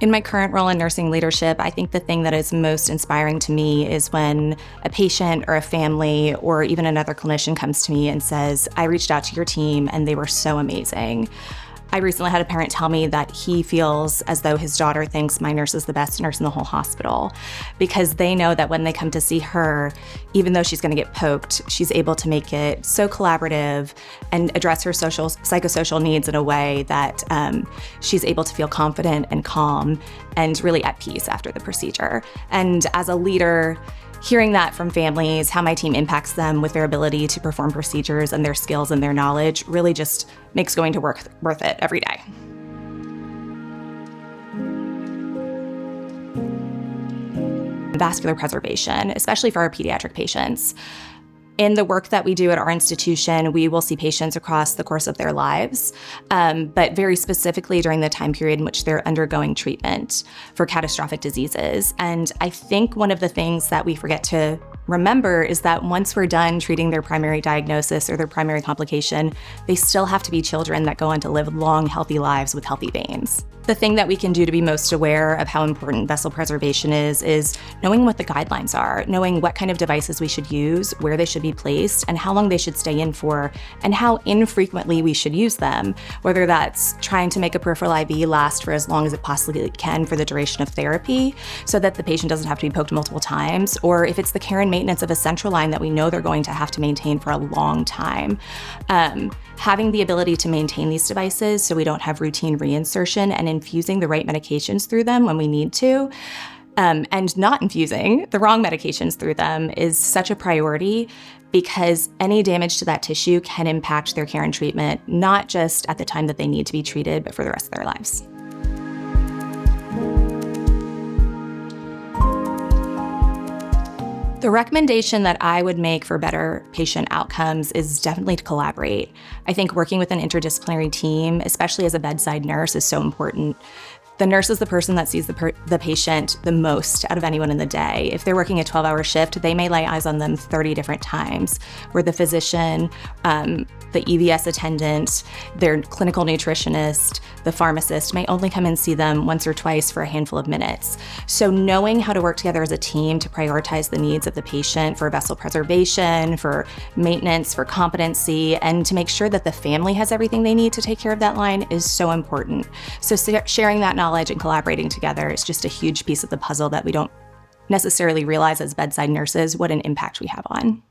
In my current role in nursing leadership, I think the thing that is most inspiring to me is when a patient or a family or even another clinician comes to me and says, I reached out to your team and they were so amazing. I recently had a parent tell me that he feels as though his daughter thinks my nurse is the best nurse in the whole hospital because they know that when they come to see her, even though she's going to get poked, she's able to make it so collaborative and address her psychosocial needs in a way that she's able to feel confident and calm and really at peace after the procedure. And as a leader, hearing that from families, how my team impacts them with their ability to perform procedures and their skills and their knowledge really just makes going to work worth it every day. Vascular preservation, especially for our pediatric patients. In the work that we do at our institution, we will see patients across the course of their lives, but very specifically during the time period in which they're undergoing treatment for catastrophic diseases. And I think one of the things that we forget to remember is that once we're done treating their primary diagnosis or their primary complication, they still have to be children that go on to live long, healthy lives with healthy veins. The thing that we can do to be most aware of how important vessel preservation is knowing what the guidelines are, knowing what kind of devices we should use, where they should be placed, and how long they should stay in for, and how infrequently we should use them, whether that's trying to make a peripheral IV last for as long as it possibly can for the duration of therapy so that the patient doesn't have to be poked multiple times, or if it's the care and maintenance of a central line that we know they're going to have to maintain for a long time. Having the ability to maintain these devices so we don't have routine reinsertion and infusing the right medications through them when we need to, and not infusing the wrong medications through them is such a priority because any damage to that tissue can impact their care and treatment, not just at the time that they need to be treated, but for the rest of their lives. The recommendation that I would make for better patient outcomes is definitely to collaborate. I think working with an interdisciplinary team, especially as a bedside nurse, is so important. The nurse is the person that sees the patient the most out of anyone in the day. If they're working a 12-hour shift, they may lay eyes on them 30 different times, where the physician, the EVS attendant, their clinical nutritionist, the pharmacist may only come and see them once or twice for a handful of minutes. So knowing how to work together as a team to prioritize the needs of the patient for vessel preservation, for maintenance, for competency, and to make sure that the family has everything they need to take care of that line is so important. So sharing that knowledge and collaborating together is just a huge piece of the puzzle that we don't necessarily realize as bedside nurses what an impact we have on.